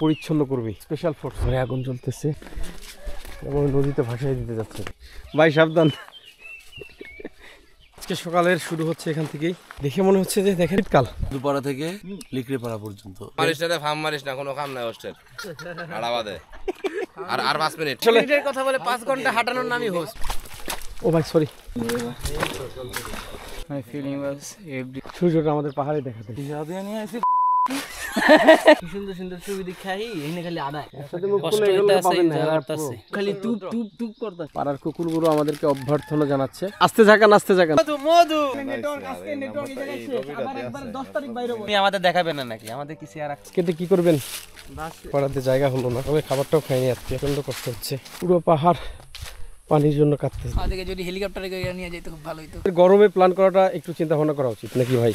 পরিচ্ছন্ন করবি। Special force ঘরে আগুন জ্বলতেছে এবং নদীতে ভাসাই দিতে যাচ্ছে। ভাই সাবধান। আজকে সকালের শুরু হচ্ছে এখান থেকেই। দেখে মনে হচ্ছে যে দেখেন শীতকাল। দুপাড়া থেকে লিকড়েপাড়া পর্যন্ত মারিস না, ফার্ম মারিস না, কোনো কাম নাই হোস্টেল আড়াবাদে। আর 5 মিনিট মিনিটের কথা বলে 5 ঘন্টা হাঁটানোর নামই হোস্ট। ও ভাই sorry. My feeling was every সূর্যটা আমাদের পাহাড়ে দেখাতে। জাদিয়া নিয়ে আসি সুন্দর সুন্দর ছবি দেখাই এখানে খালি আদায় একসাথে মুখ খুলে এগুলো পাবেন না, খালি টুপ টুপ টুপ করতে। পাড়ার কুকুরগুলো আমাদেরকে অভ্যর্থনা জানাচ্ছে। আস্তে থাকান আস্তে থাকান। মধু নেটওয়ার্ক আজকে নেটওয়ার্ক এই জায়গায় আবার একবার 10 তারিখ বাইরে হবে। আমাদের দেখাবেন না নাকি? আমাদের কি শেয়ার আছে? কেটে কি করবেন? পাড়াতে জায়গা হলো না, তবে খাবারটাও খাইনি আজকে, প্রচন্ড কষ্ট হচ্ছে। পুরো পাহাড় পানির জন্য কাটতেছে। আমাদেরকে যদি হেলিকপ্টারে করে নিয়ে যেত খুব ভালো হতো। গরমে প্ল্যান করাটা একটু চিন্তা ভাবনা করা উচিত নাকি ভাই?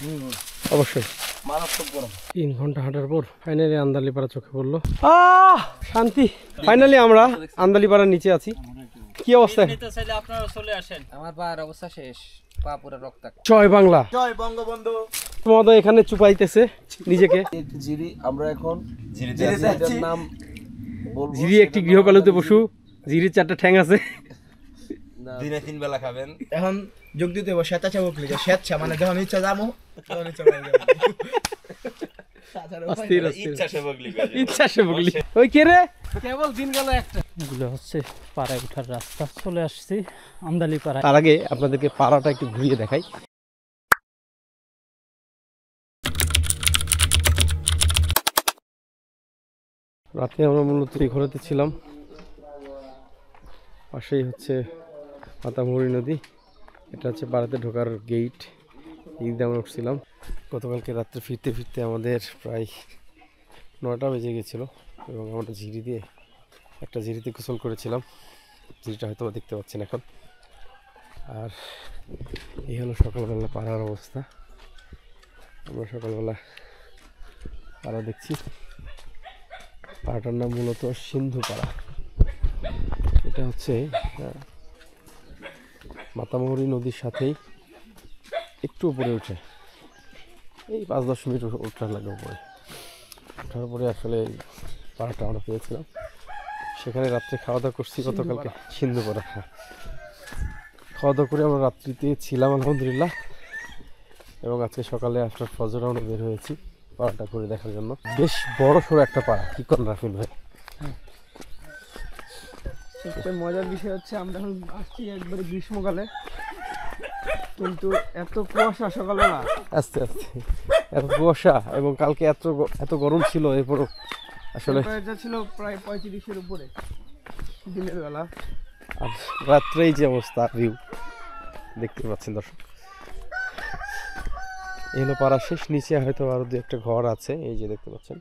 অবশ্যই। মারাত্মক গরম। 3 ঘন্টা হাঁটার পর ফাইনালি আন্দালিপাড়া চোখে পড়লো। শান্তি। ফাইনালি আমরা আন্দালিপাড়ার নিচে আছি। কি অবস্থা? আপনারা চলে আসেন। আমার পায়ের অবস্থা শেষ, পা পুরো রক্তাক্ত। জয় বাংলা, জয় বঙ্গবন্ধু। তোমাদের এখানে চুপাইতেছে নিজেকে। জিরি আমরা এখন জিরির নাম বলবো। জিরি একটি গৃহপালিত পশু। জিরির 4টা ঠ্যাং আছে। দিনে 3 বেলা খাবেন। এখন যোগ দিতে হবে স্বেচ্ছা বকলি, যে স্বেচ্ছা মানে যখন ইচ্ছা যাবো তখন ইচ্ছা পাইবে। অস্থির ইচ্ছা সে বগলি ইচ্ছা সে বগলি। ওই কে রে? কেবল দিন গেল একটা। এগুলো হচ্ছে পাড়ায় ওঠার রাস্তা। চলে আসছি আমদালি পাড়ায়। তার আগে আপনাদেরকে পাড়াটা একটু ঘুরিয়ে দেখাই। রাতে আমরা মূলত এই ঘরেতে ছিলাম। পাশেই হচ্ছে মাতামুহুরী নদী। এটা হচ্ছে পাড়াতে ঢোকার গেট। এই দিয়ে আমরা উঠছিলাম। গতকালকে রাত্রে ফিরতে ফিরতে আমাদের প্রায় 9টা বেজে গেছিলো এবং আমরা একটা ঝিরিতে গোসল করেছিলাম। ঝিরিটা হয়তো দেখতে পাচ্ছেন এখন। আর এই হলো সকালবেলা পাড়ার অবস্থা। আমরা সকালবেলা পাড়া দেখছি। পাড়াটার নাম মূলত সিন্ধু পাড়া। এটা হচ্ছে মাতামুহুরী নদীর সাথেই একটু উপরে উঠে, এই 5-10 মিনিট ওঠার লাগে উপরে। ওঠার পরে আসলে পাড়াটা আমরা পেয়েছিলাম। সেখানে রাত্রে খাওয়া দাওয়া করছি গতকালকে সিন্ধু পাড়া। খাওয়া দাওয়া করে আমরা রাত্রিতে ছিলাম আলহামদুলিল্লাহ। এবং আজকে সকালে আফটার ফজর আমরা বের হয়েছি পাড়াটা করে দেখার জন্য। বেশ বড় সড়ো একটা পাড়া, কি করেন রাফিল ভাই? সবচেয়ে মজার বিষয় হচ্ছে আমরা এখন আসছি একবারে গ্রীষ্মকালে, কিন্তু এত কুয়াশা সকালবেলা। আস্তে আস্তে এত কুয়াশা এবং কালকে এত গরম ছিল। এরপরও আসলে এটা ছিল প্রায় 35-এর উপরে দিনের বেলা। আর রাত্রেই যে অবস্থা, ভিউ দেখতে পাচ্ছেন দর্শক। এই হলো পাড়া শেষ। নিচে হয়তো আরো 2-একটা ঘর আছে, এই যে দেখতে পাচ্ছেন।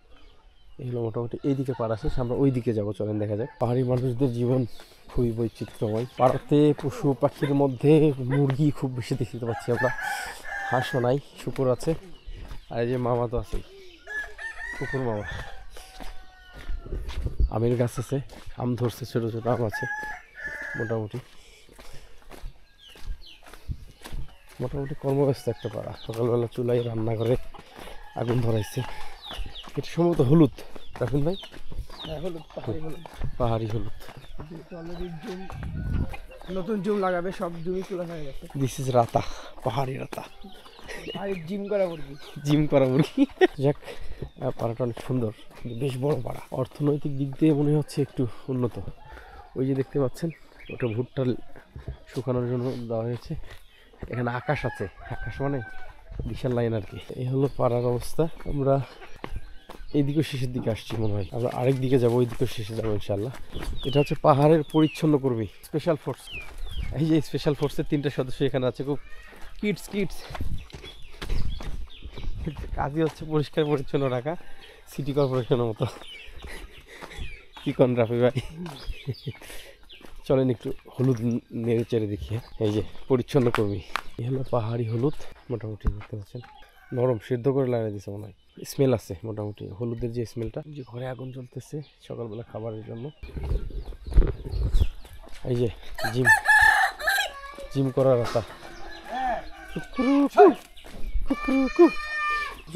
এই হলো মোটামুটি এইদিকে পাড়া শেষ। আমরা ওই দিকে যাবো, চলেন দেখা যাক। পাহাড়ি মানুষদের জীবন খুবই বৈচিত্র্যময়। পাড়াতে পশু পাখির মধ্যে মুরগি খুব বেশি দেখতে পাচ্ছি আমরা। হাঁসও নাই, শুকুর আছে, আর এই যে মামা তো আছেই, কুকুর মামা। আমের গাছ আছে, আম ধরছে, ছোটো ছোটো আম আছে। মোটামুটি কর্মব্যস্ত একটা পাড়া। সকালবেলা চুলায় রান্না করে আগুন ধরাইছে। এটা সম্ভবত হলুদ, রাখুন ভাই। পাহাড়ি হলুদ। নতুন জুম লাগাবে, সব জুমই খোলা হয়ে গেছে। দিস ইজ রাতা, পাহাড়ি রাতা। আর জিম করা মুরগি, জিম করা মুরগি। যাক, পাড়াটা অনেক সুন্দর, বেশ বড় পাড়া। অর্থনৈতিক দিক দিয়ে মনে হচ্ছে একটু উন্নত। ওই যে দেখতে পাচ্ছেন, ওটা ভুট্টা শুকানোর জন্য দেওয়া হয়েছে। এখানে আকাশ আছে, আকাশ মানে বিশাল লাইন আর কি। এই হলো পাড়ার অবস্থা। আমরা এইদিকে শেষের দিকে আসছি মনে হয়। আমরা আরেক দিকে যাবো, ওই দিকে শেষে যাবো ইনশাল্লাহ। এটা হচ্ছে পাহাড়ের পরিচ্ছন্ন কর্মী, স্পেশাল ফোর্স। এই যে স্পেশাল ফোর্সের 3টা সদস্য এখানে আছে। খুব কিডস কাজই হচ্ছে পরিষ্কার পরিচ্ছন্ন রাখা, সিটি কর্পোরেশনের মতো। কি কন রাফি ভাই? চলেন একটু হলুদ নেড়ে চেড়ে দেখি। এই যে পরিচ্ছন্ন কর্মী, এই হলো পাহাড়ি হলুদ। মোটামুটি দেখতে পাচ্ছেন, নরম, সিদ্ধ করে লাগিয়ে দিচ্ছে মনে হয়। স্মেল আছে মোটামুটি হলুদের যে স্মেলটা। যে ঘরে আগুন জ্বলতেছে সকালবেলা খাবারের জন্য। এই যে জিম করার রাস্তা।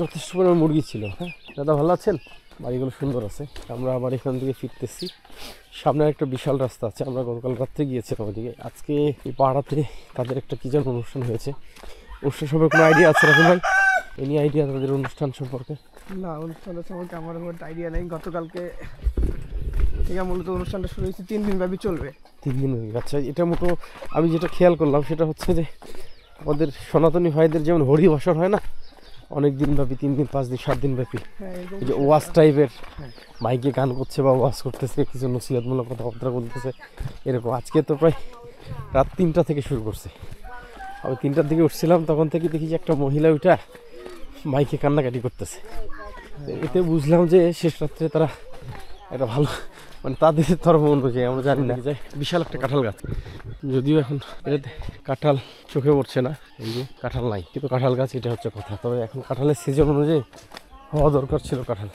যথেষ্ট পরিমাণ মুরগি ছিল। হ্যাঁ দাদা, ভালো আছেন? বাড়িগুলো সুন্দর আছে। আমরা আবার এখান থেকে ফিরতেছি। সামনে একটা বিশাল রাস্তা আছে, আমরা গতকাল রাত্রে গিয়েছিলাম ওইদিকে। আজকে এই পাহাড়াতে তাদের একটা কি যেন অনুষ্ঠান হয়েছে। অনুষ্ঠান সম্পর্কে কোনো আইডিয়া আছে রাখুন ভাই? এনি আইডিয়া তাদের অনুষ্ঠান সম্পর্কে? না, অনুষ্ঠানটা সম্পর্কে আমার কোনো আইডিয়া নেই। গতকালকে থেকে মূলত অনুষ্ঠানটা শুরু হয়েছে, 3 দিন ব্যাপী চলবে। 3 দিন হয়ে গেছে। এটা মোটো আমি যেটা খেয়াল করলাম সেটা হচ্ছে যে আমাদের সনাতনী ভাইদের যেমন হরিবাসর হয় না, অনেক দিন ব্যাপী, 3 দিন 5 দিন 7 দিন ব্যাপী, হ্যাঁ, এরকম যে ওয়াজ টাইপের হ্যাঁ। মাইকে গান করছে বা ওয়াজ করতেছে, কিছু নসিহতমূলক কথাবার্তা বলতেছে এরকম। আজকে তো প্রায় রাত 3টা থেকে শুরু করছে। আমি 3টার দিকে উঠছিলাম, তখন থেকে দেখি যে একটা মহিলা ওইটা মাইকে কান্নাকাটি করতেছে। তো এতে বুঝলাম যে শেষ রাত্রে তারা একটা ভালো, মানে তাদের ধর্ম অনুযায়ী, আমরা জানি না, যে বিশাল একটা কাঁঠাল গাছ। যদিও এখন এটাতে কাঁঠাল চোখে পড়ছে না, এই যে কাঁঠাল নাই, কিন্তু কাঁঠাল গাছ এটা হচ্ছে কথা। তবে এখন কাঁঠালের সিজন অনুযায়ী হওয়া দরকার ছিল কাঁঠাল।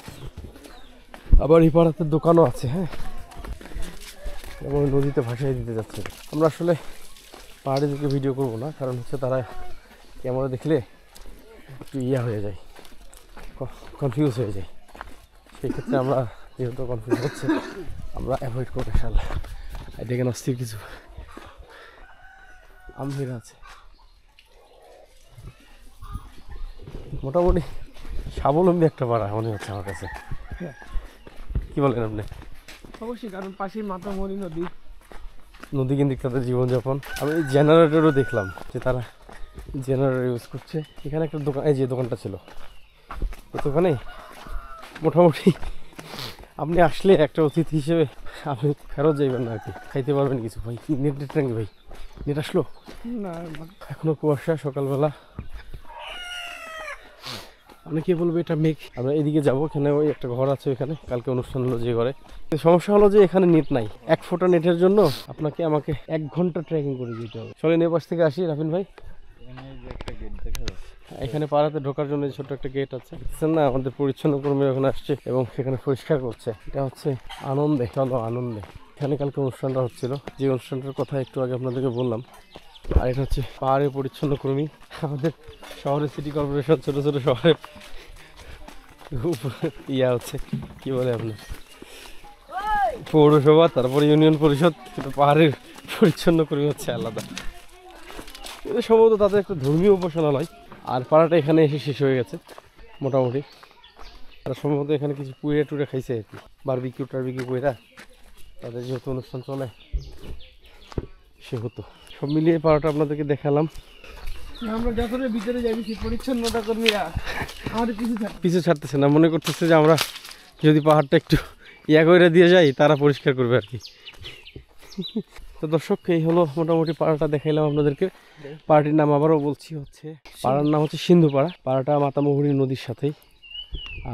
আবার এই পাড়াতে দোকানও আছে, হ্যাঁ, এবং নদীতে ভাসাই দিতে যাচ্ছে। আমরা আসলে পাহাড়ে দিকে ভিডিও করবো না, কারণ হচ্ছে তারা ক্যামেরা দেখলে একটু ইয়া হয়ে যায়, কনফিউজ হয়ে যায়। সেই ক্ষেত্রে আমরা যেহেতু কনফিউজ হচ্ছে, আমরা অ্যাভয়েড করবো ইনশাল্লাহ। আর দেখেন অস্থির কিছু আমভিরা আছে, মোটামুটি স্বাবলম্বী একটা পাড়া মনে হচ্ছে আমার কাছে। কি বলেন আপনি? অবশ্যই, কারণ পাশেই মাতামুহুরী নদী। নদী কেন্দ্রিক তাদের জীবনযাপন। আমি জেনারেটরও দেখলাম যে তারা জেনারেটর ইউজ করছে। এখানে একটা দোকান, এই যে দোকানটা ছিল, এই দোকানে মোটামুটি আপনি আসলে একটা অতিথি হিসেবে আপনি ফেরত যাইবেন না আর কি, খাইতে পারবেন কিছু। ভাই কি নেট নাকি ভাই? নেট আসলো না, এখনো কুয়াশা, সকালবেলা। অনেকে বলবে এটা মেঘ। আমরা এদিকে যাবো, এখানে ওই একটা ঘর আছে, ওইখানে কালকে অনুষ্ঠান হলো যে ঘরে। সমস্যা হলো যে এখানে নেট নাই। 1 ফোঁটা নেটের জন্য আমাকে 1 ঘন্টা ট্রেকিং করে যেতে হবে। চলেন এ পাশ থেকে আসি রাফিন ভাই। এখানে পাড়াতে ঢোকার জন্য ছোট্ট একটা গেট আছে, দেখছেন না? আমাদের পরিচ্ছন্ন কর্মী ওখানে আসছে এবং সেখানে পরিষ্কার করছে। এটা হচ্ছে আনন্দে, চলো আনন্দে। এখানে কালকে অনুষ্ঠানটা হচ্ছিল, যে অনুষ্ঠানটার কথা একটু আগে আপনাদেরকে বললাম। আর এটা হচ্ছে পাহাড়ের পরিচ্ছন্ন কর্মী। আমাদের শহরের সিটি কর্পোরেশন, ছোট ছোট শহরের ইয়া হচ্ছে, কি বলে আপনার, পৌরসভা, তারপরে ইউনিয়ন পরিষদ, কিন্তু পাহাড়ের পরিচ্ছন্ন কর্মী হচ্ছে আলাদা। এটা সম্ভবত তাদের একটা ধর্মীয় উপাসনালয়। আর পাড়াটা এখানে এসে শেষ হয়ে গেছে মোটামুটি। তারা সম্ভবত এখানে কিছু পুড়ে টুড়ে খাইছে আর কি, বারবিকিউ টারবিকিউ পুড়া, তাদের যেহেতু অনুষ্ঠান চলে সেহেতু। সব মিলিয়ে পাড়াটা আপনাদেরকে দেখালাম। আমরা যতটা ভিতরে যাই বেশি পরিচ্ছন্নতা কর্মীরা আমাদের পিছু ছাড়তেছে না, মনে করতেছে যে আমরা যদি পাহাড়টা একটু ইয়া করে দিয়ে যাই তারা পরিষ্কার করবে আর কি। তো দর্শক, এই হলো মোটামুটি পাড়াটা দেখাইলাম আপনাদেরকে। পাড়াটির নাম আবারও বলছি, হচ্ছে পাড়ার নাম হচ্ছে সিন্ধুপাড়া। পাড়াটা মাতামুহুরী নদীর সাথেই।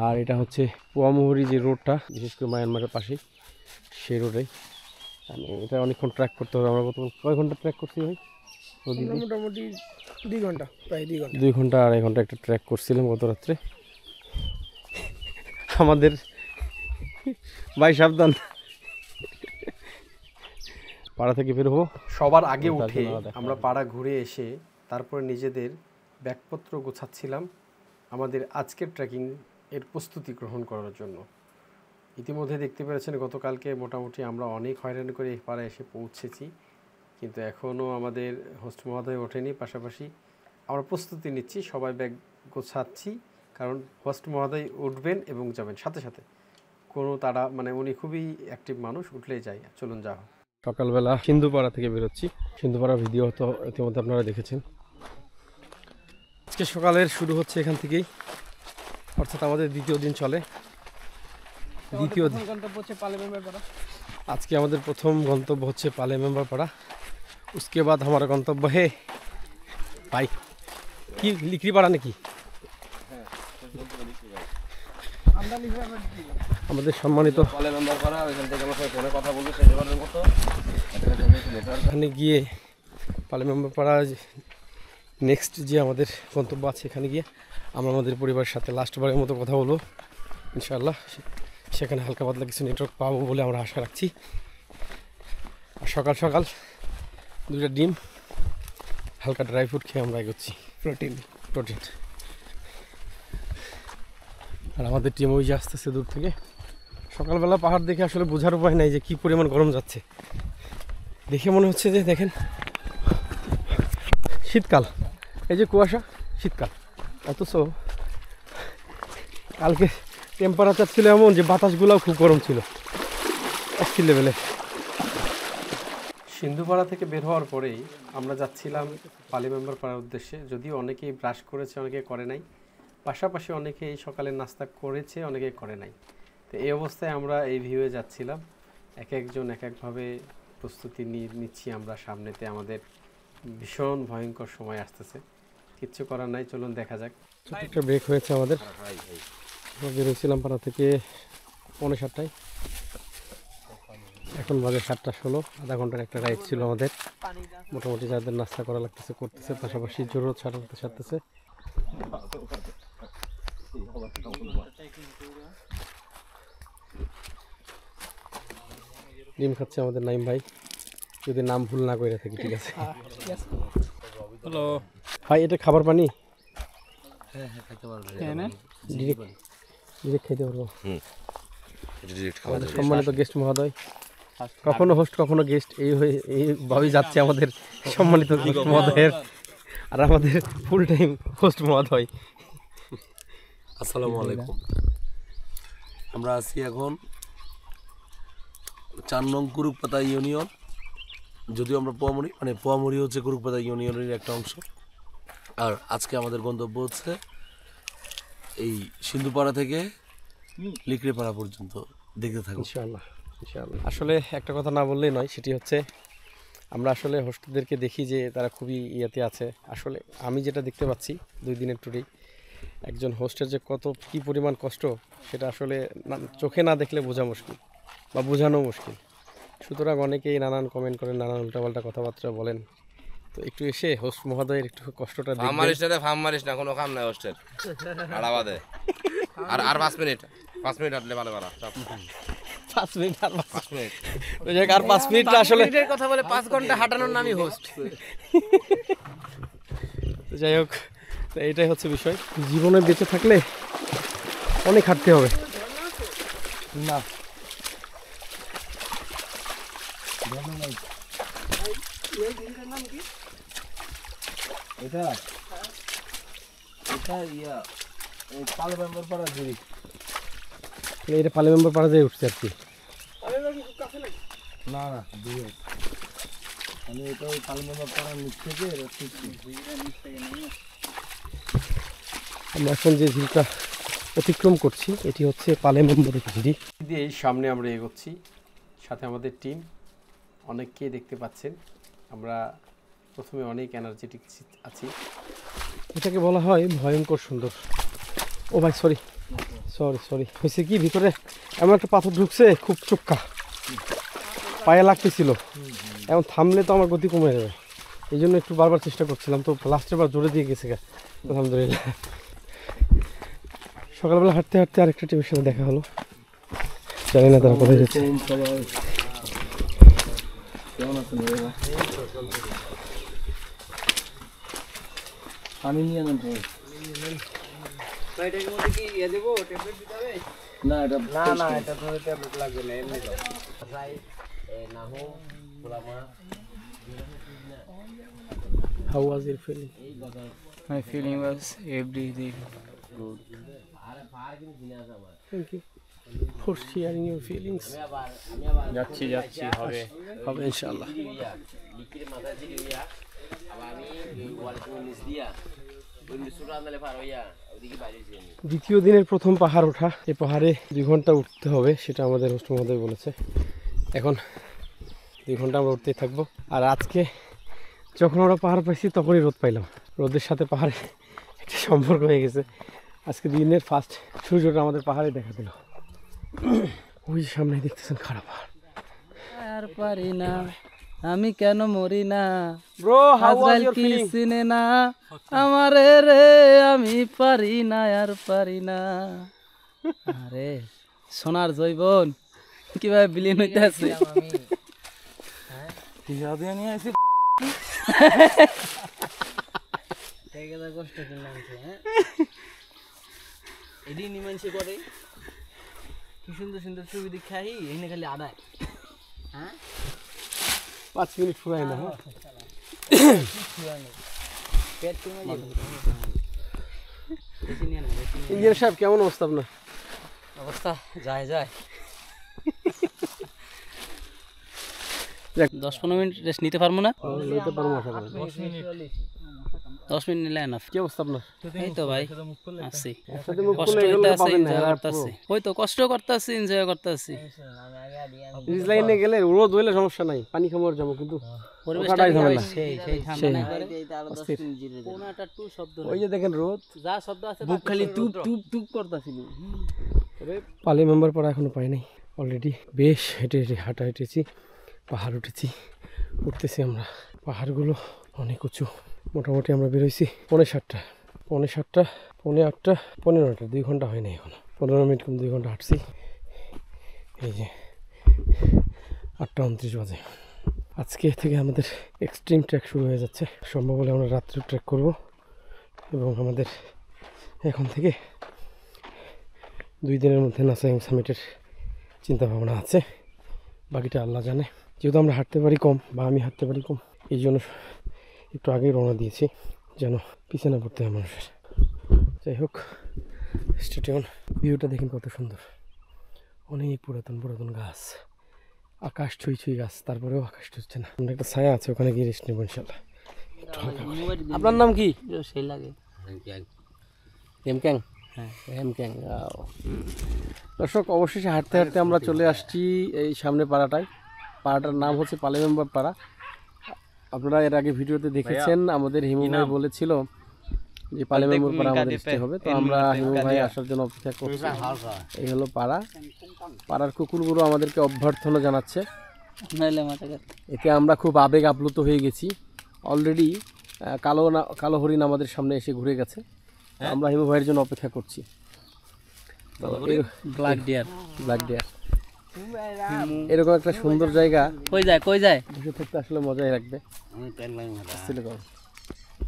আর এটা হচ্ছে পোয়ামুহুরী যে রোডটা, বিশেষ করে মায়ানমারের পাশেই, সেই রোডেই। এটা অনেকক্ষণ ট্র্যাক করতে হবে। আমরা কয় ঘন্টা ট্র্যাক করছি ভাই? মোটামুটি 2 ঘন্টা, প্রায় 2 ঘন্টা। 2 ঘন্টা 2.5 ঘন্টা একটা ট্র্যাক করছিলাম গত রাত্রে। আমাদের ভাই সাবধান, পাড়া থেকে বের হবো। সবার আগে উঠে আমরা পাড়া ঘুরে এসে তারপরে নিজেদের ব্যাগপত্র গোছাচ্ছিলাম আমাদের আজকের ট্রেকিং এর প্রস্তুতি গ্রহণ করার জন্য। ইতিমধ্যে দেখতে পেরেছেন গতকালকে মোটামুটি আমরা অনেক হয়রান করে এই পাড়ায় এসে পৌঁছেছি, কিন্তু এখনও আমাদের হোস্ট মহোদয় ওঠেনি। পাশাপাশি আমরা প্রস্তুতি নিচ্ছি, সবাই ব্যাগ গোছাচ্ছি, কারণ হোস্ট মহোদয় উঠবেন এবং যাবেন সাথে সাথে। কোনো তারা, মানে উনি খুবই অ্যাক্টিভ মানুষ, উঠলেই যায়। চলুন যাওয়া। সকালবেলা সিন্ধুপাড়া থেকে বেরোচ্ছি। সিন্ধুপাড়া ভিডিও তো ইতিমধ্যে আপনারা দেখেছেন। আজকে সকালের শুরু হচ্ছে এখান থেকেই, অর্থাৎ আমাদের দ্বিতীয় দিন চলে। দ্বিতীয় দিন গন্তব্য হচ্ছে পালে মেম্বার পাড়া। আজকে আমাদের প্রথম গন্তব্য হচ্ছে পালে মেম্বার পাড়া। उसके बाद हमारा गंतव्य है भाई কি লিকরি পাড়া নাকি? আমাদের সম্মানিত পালে মেম্বার করা, ওইখান থেকে আমার সাথে ফোনে কথা বলতে এখানে গিয়ে পালে মেম্বার পাড়া নেক্সট যে আমাদের গন্তব্য আছে, এখানে গিয়ে আমরা আমাদের পরিবারের সাথে লাস্টবারের মতো কথা বলবো ইনশাআল্লাহ। সেখানে হালকা পাতলা কিছু নেটওয়ার্ক পাবো বলে আমরা আশা রাখছি। আর সকাল সকাল 2টা ডিম, হালকা ড্রাই ফ্রুট খেয়ে আমরা এগোচ্ছি। প্রোটিন আর আমাদের টিম ওই যে আসতেছে দূর থেকে। সকালবেলা পাহাড় দেখে আসলে বোঝার উপায় নাই যে কী পরিমাণ গরম যাচ্ছে। দেখে মনে হচ্ছে যে দেখেন শীতকাল, এই যে কুয়াশা শীতকাল, অথচ কালকে টেম্পারেচার ছিল এমন যে বাতাসগুলোও খুব গরম ছিল, অস্থির লেভেলে। সিন্ধুপাড়া থেকে বের হওয়ার পরেই আমরা যাচ্ছিলাম পালি মেম্বার পাড়ার উদ্দেশ্যে। যদিও অনেকেই ব্রাশ করেছে, অনেকে করে নাই, পাশাপাশি অনেকে এই সকালের নাস্তা করেছে, অনেকে করে নাই। তো এই অবস্থায় আমরা এই ভিউয়ে যাচ্ছিলাম, এক একজন এক একভাবে প্রস্তুতি নিচ্ছি আমরা। সামনেতে আমাদের ভীষণ ভয়ঙ্কর সময় আসতেছে, কিচ্ছু করার নাই, চলুন দেখা যাক। একটা ব্রেক হয়েছে আমাদের, আমরা বেরোছিলাম পাড়া থেকে 7:45, এখন বাজে 7:16। আধা ঘন্টার একটা রাইড ছিল আমাদের। মোটামুটি যাদের নাস্তা করা লাগতেছে করতেছে, পাশাপাশি জোরও ছাড়তেছে। ডিম খাচ্ছে আমাদের নাইম ভাই, যদি নাম ভুল না করে থাকি, ঠিক আছে। হ্যালো ভাই এটা খাবার পানি? হ্যাঁ খেতে পারবে, ডিরেক্ট খেতে পারবো। এটা ডিরেক্ট খাওয়া আমাদের যাবে। সম্মানিত গেস্ট মহোদয়, কখনো হোস্ট কখনো গেস্ট, এইভাবেই যাচ্ছে আমাদের সম্মানিত গেস্ট মহোদয়ের, আর আমাদের ফুল টাইম হোস্ট মহোদয়। আসসালামু আলাইকুম। আমরা আছি এখন 4 নং কুরুকপাতা ইউনিয়ন, যদিও আমরা পোয়ামুড়ি হচ্ছে কুরুকপাতা ইউনিয়নের একটা অংশ। আর আজকে আমাদের গন্তব্য হচ্ছে এই সিন্ধুপাড়া থেকে লিকড়েপাড়া পর্যন্ত, দেখতে থাকুন ইনশাআল্লাহ ইনশাআল্লাহ। আসলে একটা কথা না বললেই নয়, সেটি হচ্ছে আমরা আসলে হোস্টদেরকে দেখি যে তারা খুবই ইয়েতে আছে। আসলে আমি যেটা দেখতে পাচ্ছি 2 দিনের ট্যুরেই, একজন হোস্টের যে কী পরিমাণ কষ্ট, সেটা আসলে চোখে না দেখলে বোঝা মুশকিল বা বোঝানো মুশকিল। সুতরাং অনেকেই নানান কমেন্ট করেন, নানান উল্টাপাল্টা কথাবার্তা বলেন। তো একটু এসে হোস্ট মহোদয়ের একটু কষ্টটা ফার্ম মারিস না রে, ফার্ম মারিস না, কোনো কাম নাই হোস্টেল আড়াবা দে। আর 5 মিনিট হাঁটলে ভালো ভালো। 5 মিনিট আর 5 মিনিট আর 5 মিনিটটা আসলে কথা বলে 5 ঘন্টা হাঁটানোর নামই হোস্ট। তো যাই হোক, তো এইটাই হচ্ছে বিষয়। জীবনে বেঁচে থাকলে অনেক হাঁটতে হবে। না এটা পালে মেম্বার পাড়া জুড়ি, এটা পালি মেম্বার পাড়া যায় উঠছে আর কি। না দূরে, আমি এটা ওই পালে মেম্বার পাড়ার নিচ থেকে আমরা এখন যে ঝিলটা অতিক্রম করছি এটি হচ্ছে পালে মেম্বারের ঝিরি দিয়ে এই সামনে আমরা এগোচ্ছি, সাথে আমাদের টিম। অনেককেই দেখতে পাচ্ছেন, আমরা প্রথমে অনেক এনার্জেটিক আছি। এটাকে বলা হয় ভয়ঙ্কর সুন্দর। ও ভাই সরি হয়েছে কি, ভিতরে এমন একটা পাথর ঢুকছে, খুব চোক্কা, পায়ে লাগতেছিল। এখন থামলে তো আমার গতি কমে যাবে, এই জন্য একটু বারবার চেষ্টা করছিলাম, তো লাস্টের বার জোরে দিয়ে গেছে। আলহামদুলিল্লাহ। সকালবেলা হাঁটতে হাঁটতে আরেকটা টিমের সাথে দেখা হলো, জানি না তারা কোথায় যাচ্ছে। পানি নিয়ে নেন না, এটা তো ট্যাবলেট লাগবে না, এমনি How was your feeling? My feeling was everything good. Thank you for sharing your feelings. যাচ্ছি হবে ইনশাআল্লাহ। দ্বিতীয় দিনের প্রথম পাহাড় ওঠা। এই পাহাড়ে 2 ঘন্টা উঠতে হবে, সেটা আমাদের হোস্ট মহোদয় বলেছে। এখন 2 ঘন্টা আমরা উঠতেই থাকবো। আর আজকে যখন আমরা পাহাড় পাইছি তখনই রোদ পাইলাম, রোদের সাথে পাহাড়ে একটা সম্পর্ক হয়ে গেছে। আজকে দিনের ফার্স্ট সূর্যটা আমাদের পাহাড়ে দেখা দিল। ওই সামনে দেখতেছেন খারাপ পাহাড়। আর পারি না আমি কেন মরি না, ব্রো হাউ ওয়াজ আজরাইল ইওর কি ফিলিং? চিনে না আমারে রে, আমি পারি না আর পারি না। আরে সোনার জৈবন কিভাবে বিলীন হইতে আছে। এদিন নিমানসে করে কি সুন্দর সুন্দর ছবি দেখাই এখানে খালি আদায় হ্যাঁ 5 মিনিট ফুরায় না পেট কমে যাবে বেশি নিয়ে না ইঞ্জিনিয়ার সাহেব কেমন অবস্থা আপনার? অবস্থা যায় যায় 10-15 মিনিট রেস্ট নিতে পারবো না নিতে পারবো আশা করি। 10 মিনিট নিলে এনাফ কি অবস্থা আপনার? এই তো ভাই আসছি একসাথে মুখ কষ্ট খুলে এগুলো হইতাছে পাবেন না, এনজয় এরা করতেছি ওই তো কষ্ট করতেছি এনজয় করতেছি ব্রিজ লাইনে গেলে রোদ হইলে সমস্যা নাই, পানি খামর যাবো, কিন্তু পরিবেশটা ওখানটাই ঝামেলা। সেই সেই ঠান্ডা না করে অস্থির। কোনো একটা টু শব্দ ওই যে দেখেন রোদ, যা শব্দ আছে বুক খালি টুপ টুপ টুপ করতেছিল। পালি মেম্বার পড়া এখনো পাই নাই। অলরেডি বেশ হেঁটে হেঁটে হাঁটা হেঁটেছি, পাহাড় উঠেছি, উঠতেছি আমরা। পাহাড়গুলো অনেক উঁচু। মোটামুটি আমরা বেরোইছি 7:30, 7:30, 8:30, 9:30, 2 ঘন্টা হয় নাই এখনো। 15 মিনিট কম 2 ঘন্টা হাঁটছি। এই যে 8:29 বাজে। আজকে থেকে আমাদের এক্সট্রিম ট্রেক শুরু হয়ে যাচ্ছে। সম্ভব হলে আমরা রাত্রে ট্রেক করব এবং আমাদের এখন থেকে 2 দিনের মধ্যে নাসাইম সামিটের চিন্তা ভাবনা আছে। বাকিটা আল্লাহ জানে। যেহেতু আমরা হাঁটতে পারি কম, বা আমি হাঁটতে পারি কম, এই জন্য একটু আগেই রওনা দিয়েছি যেন পিছনে পড়তে হয় মানুষের। যাই হোক, স্টেডিয়াম ভিউটা দেখেন কত সুন্দর। অনেক পুরাতন পুরাতন গাছ, আকাশ ছুঁই ছুঁই গাছ, তারপরেও আকাশ ছুঁচ্ছে না। আমরা একটা ছায়া আছে, ওখানে গিয়ে রেস্ট নেব ইনশাল্লাহ। আপনার নাম কি? সেই লাগে এমক্যাং। হ্যাঁ এমক্যাং। দর্শক, অবশেষে হাঁটতে হাঁটতে আমরা চলে আসছি এই সামনে পাড়াটায়। পাড়াটার নাম হচ্ছে পালি মেম্বার পাড়া। আপনারা এর আগে ভিডিওতে দেখেছেন, আমাদের হিমু ভাই বলেছিল যে পালি মেম্বার পাড়া আমাদের আসতে হবে। তো আমরা হিমু ভাই আসার জন্য অপেক্ষা করছি। এই হলো পাড়া। পাড়ার কুকুরগুলো আমাদেরকে অভ্যর্থনা জানাচ্ছে। নাইলে মাথা এতে আমরা খুব আবেগ আপ্লুত হয়ে গেছি। অলরেডি কালো হরিণ আমাদের সামনে এসে ঘুরে গেছে। আমরা হিমু ভাইয়ের জন্য অপেক্ষা করছি। ব্ল্যাক ডিয়ার এরকম একটা সুন্দর জায়গা কই যায় বসে থাকতে আসলে মজাই লাগবে।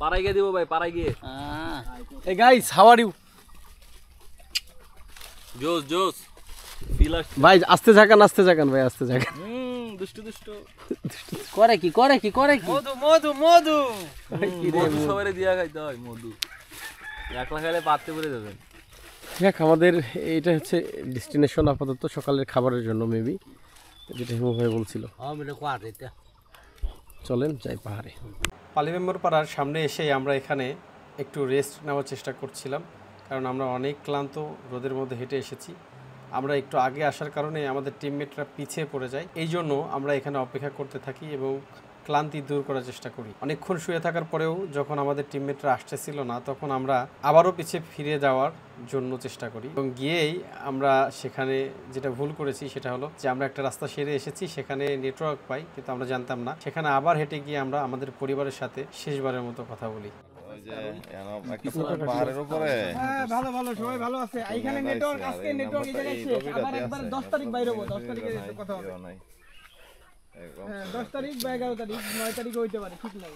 পাড়ায় গিয়ে দিব ভাই, পাড়ায় গিয়ে। Hey guys, how are you? জোস জোস ফিল আসছে। ভাই আস্তে যাকান ভাই, আস্তে যাকান। দুষ্টু দুষ্টু করে কি মধু মধু মধু সবারে দিয়া খাইতে হয় মধু, একলা খাইলে পাততে পড়ে যাবেন। দেখ, আমাদের এইটা হচ্ছে ডেস্টিনেশন আপাতত সকালের খাবারের জন্য, মেবি যেটা হিমু ভাই বলছিল। চলেন যাই পাহাড়ে। পালি মেম্বার পাড়ার সামনে এসে আমরা এখানে একটু রেস্ট নেওয়ার চেষ্টা করছিলাম, কারণ আমরা অনেক ক্লান্ত, রোদের মধ্যে হেঁটে এসেছি। আমরা একটু আগে আসার কারণে আমাদের টিমমেটরা পিছিয়ে পড়ে যায়, এই জন্য আমরা এখানে অপেক্ষা করতে থাকি এবং ক্লান্তি দূর করার চেষ্টা করি। অনেকক্ষণ শুয়ে থাকার পরেও যখন আমাদের টিমমেটরা আসতেছিল না, তখন আমরা আবারও পিছিয়ে ফিরে যাওয়ার জন্য চেষ্টা করি এবং গিয়েই আমরা সেখানে যেটা ভুল করেছি সেটা হলো যে আমরা একটা রাস্তা সেরে এসেছি, সেখানে নেটওয়ার্ক পাই, কিন্তু আমরা জানতাম না। সেখানে আবার হেঁটে গিয়ে আমরা আমাদের পরিবারের সাথে শেষবারের মতো কথা বলি। পাহাড়ের উপরে ভালো ভালো সবাই ভালো আছে। এইখানে নেটওয়ার্ক আজকে নেটওয়ার্ক এই জায়গায় শেষ। আবার একবার 10 তারিখ বাইরে হবো, 10 তারিখে কথা হবে। 10 তারিখ বা 11 তারিখ 9 তারিখ হইতে পারে, ঠিক নাই।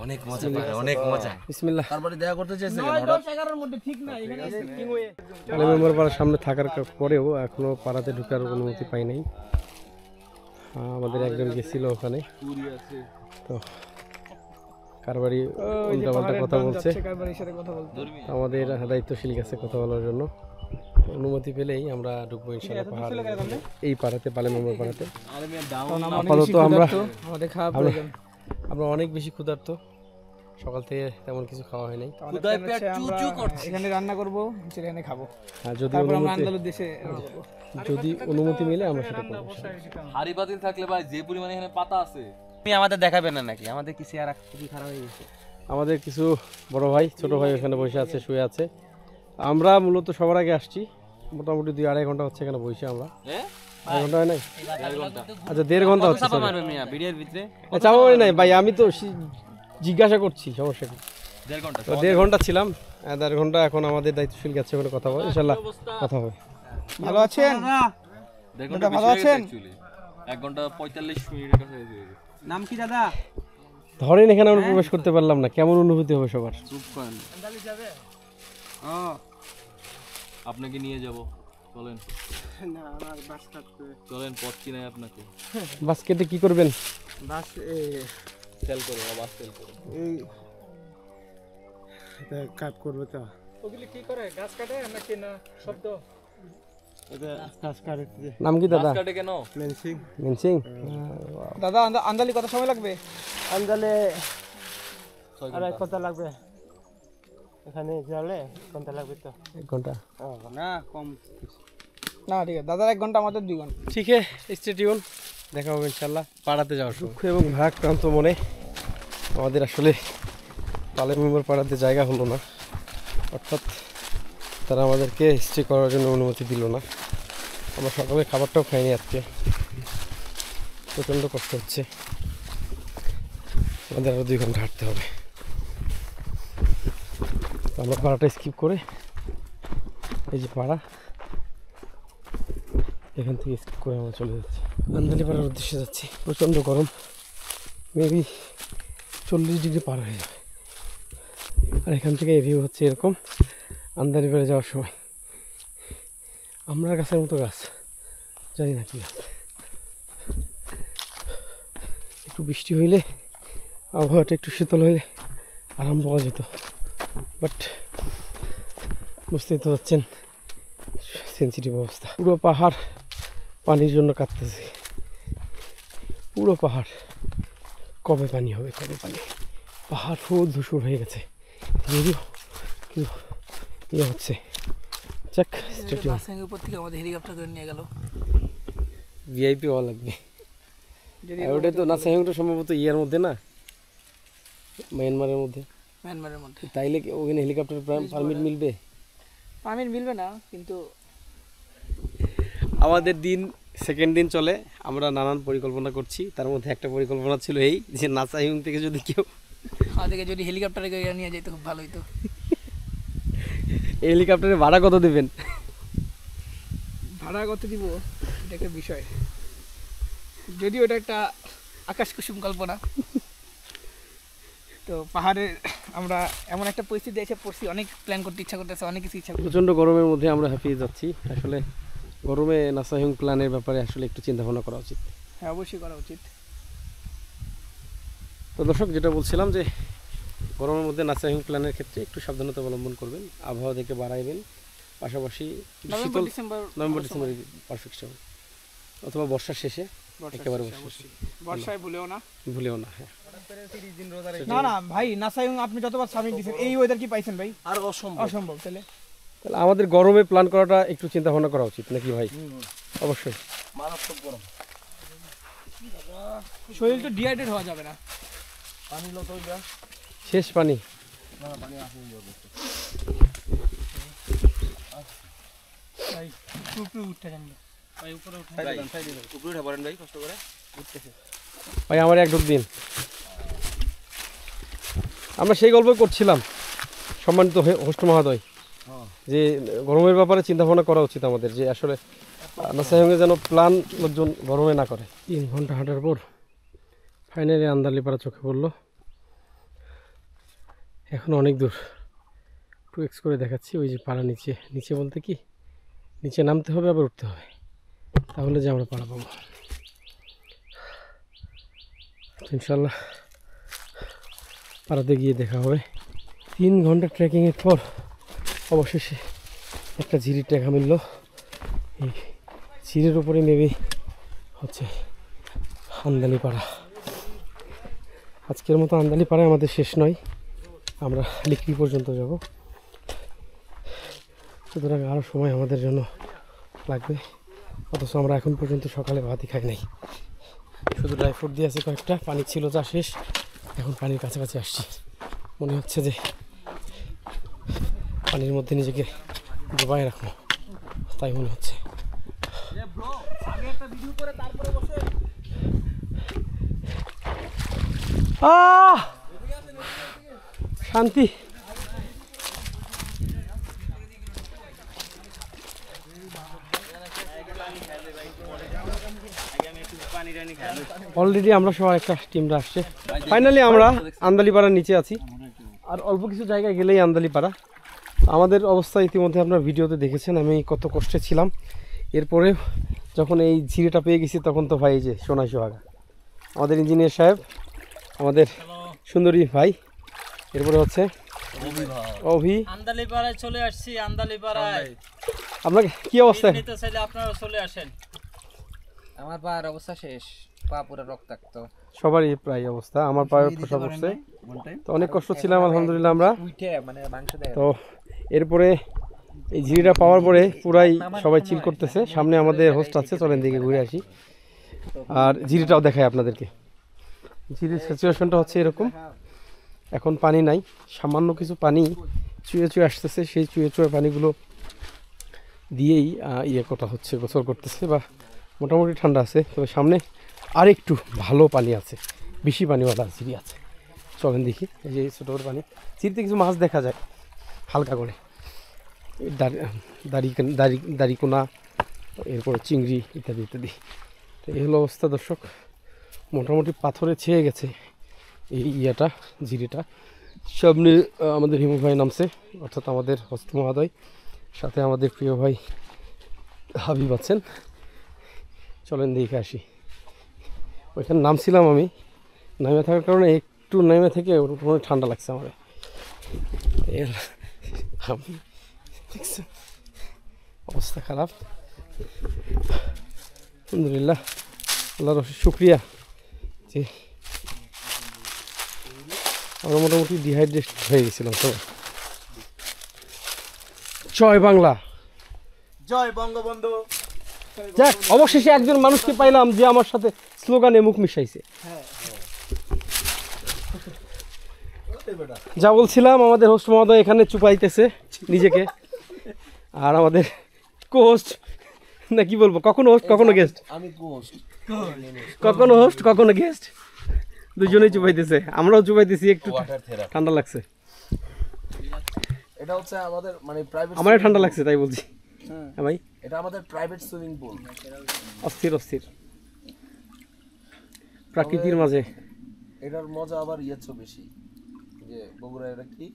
অনেক মজা পায়, অনেক মজা। বিসমিল্লাহ। তারপরে দেখা করতে চাইছে 9 10 11 এর মধ্যে ঠিক নাই। এখানে কিং হয়ে পালি মেম্বার পাড়ার সামনে থাকার পরেও এখনো পাড়াতে ঢোকার অনুমতি পাই নাই। আমাদের একজন গেছিল ওখানে, তো কারবারি উল্টাপাল্টা কথা বলছে। কারবারের সাথে কথা বলতে আমাদের দায়িত্বশীল গেছে কথা বলার জন্য। অনুমতি পেলেই আমরা ঢুকবো ইনশাআল্লাহ পাহাড়ে, এই পাড়াতে, পালি মেম্বার পাড়াতে। আপাতত আমাদের খাওয়া প্রয়োজন। আমরা অনেক বেশি ক্ষুধার্ত, সকাল থেকে তেমন কিছু খাওয়া হয় নাই। এখানে রান্না করব, সেখানে খাবো। আর যদি তারপর আমরা অনুমতি আন্দালুর দেশে রওনা করব। যদি অনুমতি মিলে আমরা সেটা করবো। হাড়ি পাতিল থাকলে ভাই যে পরিমাণে এখানে পাতা আছে। তুমি আমাদের দেখাবে না নাকি? আমাদের কি চেহারা খুবই খারাপ হয়ে গেছে। আমাদের কিছু বড় ভাই, ছোট ভাই ওখানে বসে আছে, শুয়ে আছে। আমরা মূলত সবার আগে আসছি, মোটামুটি 2-2.5 ঘন্টা হচ্ছে এখানে বসে আমরা। 2 ঘন্টা হয় নাই? আচ্ছা 1.5 ঘন্টা হচ্ছে। ভিডিওর ভিতরে চাপা মারি নাই ভাই, আমি তো জিজ্ঞাসা করছি, সমস্যা কি? 1.5 ঘন্টা। 1.5 ঘন্টা ছিলাম, 1.5 ঘন্টা। এখন আমাদের দায়িত্বশীল গেছে, ওখানে কথা হবে ইনশাল্লাহ, কথা হবে। ভালো আছেন? 1.5 ঘন্টা ভালো আছেন? 1 ঘন্টা 45 মিনিটের কাছে হয়ে গেছে। নাম কি দাদা? ধরেন এখানে আমরা প্রবেশ করতে পারলাম না, কেমন অনুভূতি হবে সবার? চুপ করেন। আপনাকে নিয়ে যাব, চলেন না আমার বাস কাটবে। চলেন, পথ চিনাই আপনাকে। বাস কেটে কি করবেন? বাস তেল করে, বাস তেল করে। এই কাট করবে তো। ওগুলি কি করে, গাছ কাটে নাকি না শব্দ? এটা কাজ কাটতে নাম কি দাদা? কাটে কেন? মেনসিং। মেনসিং। দাদা আন্দালি কত সময় লাগবে? আন্দালে আর এক ঘন্টা লাগবে। এখানে যাওয়ালে ঘন্টা লাগবে তো। 1 ঘন্টা। না কম না ঠিক আছে দাদার 1 ঘন্টা, আমাদের 2 ঘন্টা। ঠিক আছে, স্টে টিউন, দেখা হবে ইনশাল্লাহ পাড়াতে যাওয়ার সময়। দুঃখ এবং ভারাক্রান্ত মনে আমাদের আসলে পালে মেম্বার পাড়াতে জায়গা হলো না, অর্থাৎ তারা আমাদেরকে স্টে করার জন্য অনুমতি দিল না। আমরা সকালে খাবারটাও খাইনি আজকে, প্রচণ্ড কষ্ট হচ্ছে। আমাদের আরও 2 ঘন্টা হাঁটতে হবে। তো আমরা পাড়াটা স্কিপ করে, এই যে পাড়া, এখান থেকে স্কিপ করে আমরা চলে যাচ্ছি, আন্দালি পাড়ার উদ্দেশ্যে যাচ্ছি। প্রচণ্ড গরম, মেবি 40 ডিগ্রি পার হয়ে যাবে। আর এখান থেকে ভিউ হচ্ছে এরকম আন্দালি পাড়ে যাওয়ার সময়। আমরা গাছের মতো গাছ, জানি না কি গাছ। একটু বৃষ্টি হইলে, আবহাওয়াটা একটু শীতল হইলে আরাম পাওয়া যেত, বাট বুঝতেই তো পারছেন সেন্সিটিভ অবস্থা। পুরো পাহাড় পানির জন্য কাঁদতেছে, পুরো পাহাড়। কবে পানি হবে, কবে পানি? পাহাড় ফুল ধূসর হয়ে গেছে, যদিও কিন্তু ইয়ে হচ্ছে। যাক, স্টেডিয়াম উপর থেকে আমাদের হেলিকপ্টার করে নিয়ে গেল। ভিআইপি হওয়া লাগবে। আর ওটা তো নাসাইংটা সম্ভবত ইয়ার মধ্যে না, মায়ানমারের মধ্যে। মায়ানমারের মধ্যে তাইলে কি ওখানে হেলিকপ্টার পারমিট মিলবে? পারমিট মিলবে না, কিন্তু আমাদের দিন সেকেন্ড দিন চলে, আমরা নানান পরিকল্পনা করছি। তার মধ্যে একটা পরিকল্পনা ছিল এই যে নাসাইং থেকে যদি কেউ আমাদেরকে যদি হেলিকপ্টারে করে নিয়ে যেত খুব ভালো হতো। এই হেলিকপ্টারে ভাড়া কত দেবেন? ভাড়া কত দিব এটা একটা বিষয়, যদিও এটা একটা আকাশ কুসুম কল্পনা। তো পাহাড়ে আমরা এমন একটা পরিস্থিতি এসে পড়ছি, অনেক প্ল্যান করতে ইচ্ছা করতেছে, অনেক কিছু ইচ্ছা করতে। প্রচণ্ড গরমের মধ্যে আমরা হাঁপিয়ে যাচ্ছি। আসলে গরমে নাসাইং প্ল্যানের ব্যাপারে আসলে একটু চিন্তা ভাবনা করা উচিত। হ্যাঁ, অবশ্যই করা উচিত। তো দর্শক, যেটা বলছিলাম যে গরমের মধ্যে নাসাইং প্ল্যানের ক্ষেত্রে একটু সাবধানতা অবলম্বন করবেন, আবহাওয়া দেখে বাড়াইবেন। পাশাপাশি নভেম্বর ডিসেম্বর পারফেক্ট সময়, অথবা বর্ষার শেষে, একেবারে বর্ষায় ভুলেও না। হ্যাঁ, না না ভাই, নাসাইং আপনি যতবার সামিট দিয়েছেন, এই ওয়েদার কি পাইছেন ভাই? আর অসম্ভব। তাহলে আমাদের গরমে প্ল্যান করাটা একটু চিন্তা ভাবনা করা উচিত নাকি ভাই? অবশ্যই। মারাত্মক গরম, শরীর তো ডিহাইড্রেট হওয়া যাবে না। পানি লো তো শেষ পানি। পানি আসে ভাই উপরে উঠতে যান ভাই, উপরে উঠে উপরে উঠে পড়েন ভাই, কষ্ট করে। ভাই আমার এক ঢোক দিন। আমরা সেই গল্প করছিলাম, সম্মানিত হোস্ট মহোদয়, যে গরমের ব্যাপারে চিন্তা ভাবনা করা উচিত আমাদের, যে আসলে নাসাইংয়ে যেন প্ল্যান লোকজন গরমে না করে। 3 ঘন্টা হাঁটার পর ফাইনালি আন্দালিপাড়া চোখে পড়লো। এখন অনেক দূর, একটু এক্স করে দেখাচ্ছি। ওই যে পাড়া নিচে, নিচে বলতে কি নিচে নামতে হবে আবার উঠতে হবে, তাহলে যে আমরা পাড়া পাবো ইনশাল্লাহ। পাড়াতে গিয়ে দেখা হবে। 3 ঘন্টা ট্রেকিংয়ের পর অবশেষে একটা ঝিরির টেকা মিলল। এই ঝিরের উপরে মেবি হচ্ছে আন্দালি পাড়া। আজকের মতো আন্দালি পাড়ায় আমাদের শেষ নয়, আমরা লিকড়ি পর্যন্ত যাব, সুতরাং আরও সময় আমাদের জন্য লাগবে। অথচ আমরা এখন পর্যন্ত সকালে ভাতই খাই নাই, শুধু ড্রাই ফ্রুট দিয়ে আছে কয়েকটা। পানি ছিল যা শেষ, এখন পানির কাছাকাছি আসছি। মনে হচ্ছে যে পানির মধ্যে নিজেকে ডুবাই রাখবো, তাই মনে হচ্ছে। শান্তি। অলরেডি আমরা সবাই একটা টিমরা আসছে। ফাইনালি আমরা আন্দালিপাড়ার নিচে আছি, আর অল্প কিছু জায়গায় গেলেই আন্দালিপাড়া। আমাদের অবস্থা ইতিমধ্যে আপনার ভিডিওতে দেখেছেন, আমি কত কষ্টে ছিলাম। এরপরে যখন এই ঝিরিটা পেয়ে গেছি তখন তো ভাই যে সোনাই সোহাগা, আমাদের ইঞ্জিনিয়ার সাহেব, আমাদের সুন্দরী ভাই, এরপরে হচ্ছে অভি। আন্দালিপাড়ায় চলে আসছি, আন্দালিপাড়ায়। আপনার কি অবস্থা? নিতে চাইলে আপনারা চলে আসেন। আমার পায়ের অবস্থা শেষ, পা পুরো রক্তাক্ত। সবারই প্রায় অবস্থা, আমার পায়ে খসা পড়ছে, তো অনেক কষ্ট ছিলাম আলহামদুলিল্লাহ আমরা। তো এরপরে এই ঝিরিটা পাওয়ার পরে পুরাই সবাই চিল করতেছে। সামনে আমাদের হোস্ট আছে, চলেন দিকে ঘুরে আসি আর ঝিরিটাও দেখাই আপনাদেরকে। ঝিরির সিচুয়েশনটা হচ্ছে এরকম, এখন পানি নাই, সামান্য কিছু পানি চুয়ে চুয়ে আসতেছে, সেই চুয়ে চুয়ে পানিগুলো দিয়েই ইয়ে করা হচ্ছে, গোসল করতেছে, বা মোটামুটি ঠান্ডা আছে। তবে সামনে আরেকটু ভালো পানি আছে, বেশি পানিওয়ালা ঝিরি আছে, চলেন দেখি। এই যে ছোটো করে পানি, ঝিরিতে কিছু মাছ দেখা যায় হালকা করে, দাড়িকোনা, এরপর চিংড়ি ইত্যাদি ইত্যাদি। তো এই হলো অবস্থা দর্শক, মোটামুটি পাথরে ছেয়ে গেছে এই ইয়েটা, ঝিরিটা। সামনে আমাদের হিমু ভাই নামছে, অর্থাৎ আমাদের হস্ত মহোদয়, সাথে আমাদের প্রিয় ভাই হাবিব আছেন। চলেন দেখে আসি। ওইখানে নামছিলাম আমি, নামে থাকার কারণে একটু নেমে থেকে ওখানে ঠান্ডা লাগছে আমার। আমি অবস্থা খারাপ, আলহামদুলিল্লাহ, আল্লাহর শুক্রিয়া যে আমরা মোটামুটি ডিহাইড্রেট হয়ে গেছিলাম সবাই। জয় বাংলা, জয় বঙ্গবন্ধু। যাক, অবশেষে একজন মানুষকে পাইলাম যে আমার সাথে স্লোগানে মুখ মিশাইছে। যা বলছিলাম, আমাদের হোস্ট মহোদয় এখানে চুপাইতেছে নিজেকে, আর আমাদের কোস্ট না কি বলবো, কখনো হোস্ট কখনো গেস্ট, আমি হোস্ট, কখনো হোস্ট কখনো গেস্ট, দুজনেই চুপাইতেছে, আমরাও চুপাইতেছি, একটু ঠান্ডা লাগছে। এটা হচ্ছে আমাদের মানে প্রাইভেট, আমারও ঠান্ডা লাগছে তাই বলছি। হ্যাঁ ভাই, এটা আমাদের প্রাইভেট সুইমিং পুল। অস্থির অস্থির প্রকৃতির মাঝে। এটার মজা আবার ইয়েছো বেশি, যে বগুড়া এটা কি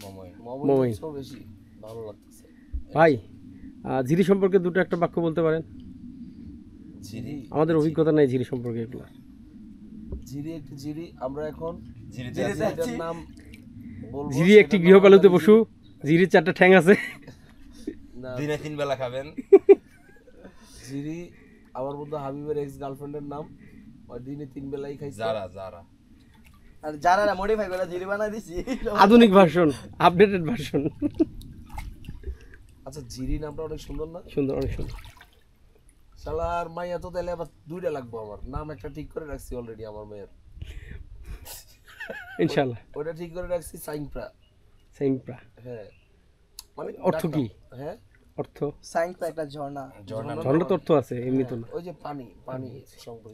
মমিন বেশি ভালো লাগতেছে ভাই। ঝিরি সম্পর্কে দুটো একটা বাক্য বলতে পারেন? ঝিরি, আমাদের অভিজ্ঞতা নাই ঝিরি সম্পর্কে এগুলো। ঝিরি একটি ঝিরি, আমরা এখন ঝিরিটার নাম বলবো। ঝিরি একটি গৃহপালিত পশু, ঝিরির 4টা ঠ্যাং আছে। না, দিনে 3 বেলা খাবেন। ঝিরি আমার বন্ধু হাবিবের এক্স গার্লফ্রেন্ডের নাম, ওই দিনে 3 বেলাই খাইছে। যারা যারা আর যারা মডিফাই করে ঝিরি বানাই দিছি, আধুনিক ভার্সন, আপডেটেড ভার্সন। আচ্ছা, ঝিরি নামটা অনেক সুন্দর না? সুন্দর, অনেক সুন্দর। শালার মাইয়া তো তাহলে আবার 2টা লাগবে। আমার নাম একটা ঠিক করে রাখছি অলরেডি আমার মেয়ের, ইনশাআল্লাহ ওটা ঠিক করে রাখছি সাইনপ্রা। সাইনপ্রা, হ্যাঁ, মানে অর্থ কি? হ্যাঁ, অর্থ সাইন্স একটা ঝর্ণা। ঝর্ণা তো অর্থ আছে, এমনি তো না। ওই যে পানি সংগ্রহ,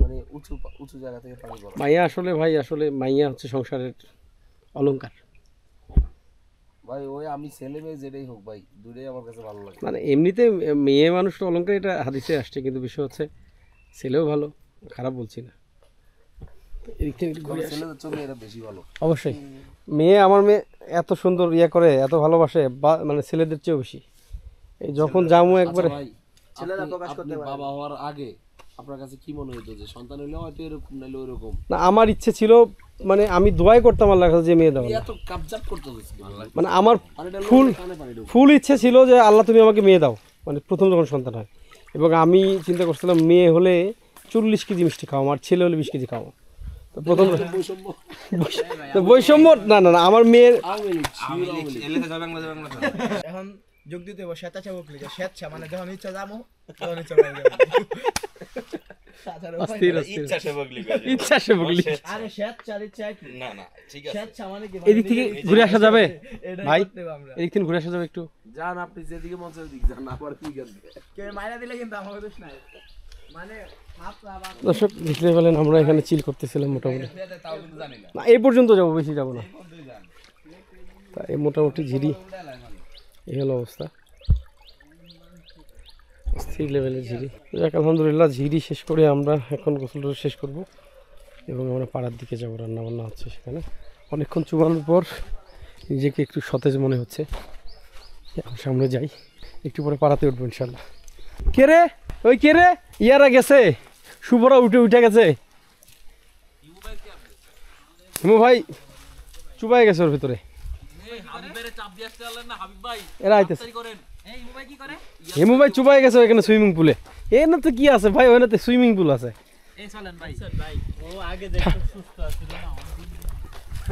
মানে উঁচু উঁচু জায়গা থেকে পানি পড়ে। মাইয়া আসলে ভাই, আসলে মাইয়া হচ্ছে সংসারের অলংকার। ভাই ওই আমি ছেলে মেয়ে যেটাই হোক ভাই, দুটোই আমার কাছে ভালো লাগে। মানে এমনিতে মেয়ে মানুষটা অলংকার, এটা হাদিসে আসছে, কিন্তু বিষয় হচ্ছে ছেলেও ভালো, খারাপ বলছি না। এদিক থেকে একটু ঘুরে আসি। ছেলেদের চোখে এটা বেশি ভালো। অবশ্যই মেয়ে, আমার মেয়ে এত সুন্দর ইয়ে করে, এত ভালোবাসে, মানে ছেলেদের চেয়েও বেশি। এই যখন জামু একবারে, ভাই ছেলেরা প্রকাশ করতে পারে। বাবা হওয়ার আগে আপনার কাছে কি মনে হতো যে সন্তান হলে হয়তো এরকম নাইলে ওইরকম? না, আমার ইচ্ছে ছিল, মানে আমি দোয়াই করতাম আল্লাহর কাছে যে মেয়ে দাও, এত কাবজাত করতে হচ্ছে মানে আমার ফুল ইচ্ছে ছিল যে আল্লাহ তুমি আমাকে মেয়ে দাও, মানে প্রথম যখন সন্তান হয়। এবং আমি চিন্তা করছিলাম মেয়ে হলে 40 কেজি মিষ্টি খাওয়াম, আর ছেলে হলে 20 কেজি খাওয়াম। তো প্রথম বৈষম্য না না না, আমার মেয়ের এখন যোগ দিতে হবে স্বেচ্ছা বকলি, স্বেচ্ছা মানে যখন ইচ্ছা যাবো তখন ইচ্ছা ইচ্ছা সে বকলি। আরে স্বেচ্ছার ইচ্ছা কি? না না ঠিক আছে, স্বেচ্ছা মানে কি? এদিক থেকে ঘুরে আসা যাবে ভাই? এদিক থেকে ঘুরে আসা যাবে একটু? যান, আপনি যেদিকে মন চায় ওদিকে যান, আবার কি করবে? কেউ মাইরা দিলে কিন্তু আমার দোষ নাই, মানে দর্শক দেখতে পেলেন আমরা এখানে চিল করতেছিলাম মোটামুটি। তাও কিন্তু জানি না। না, এই পর্যন্ত যাবো, বেশি যাবো না। তা এই মোটামুটি ঝিরি, এই হলো অবস্থা, স্থির লেভেলের ঝিরি। যাক আলহামদুলিল্লাহ, ঝিরি শেষ করে আমরা এখন গোসলটা শেষ করব এবং আমরা পাড়ার দিকে যাবো, রান্না বান্না হচ্ছে সেখানে। অনেকক্ষণ চুবানোর পর নিজেকে একটু সতেজ মনে হচ্ছে। সামনে যাই, একটু পরে পাড়াতে উঠবো ইনশাল্লাহ। কে রে ওই কে রে? ইয়ারা গেছে, শুভরা উঠে গেছে। হিমু ভাই চুবাই গেছে ওর ভিতরে। এরা আইতেছে। হিমু ভাই চুবাই গেছে ওইখানে সুইমিং পুলে। এ না তো কি আছে ভাই, ওখানে তো সুইমিং পুল আছে।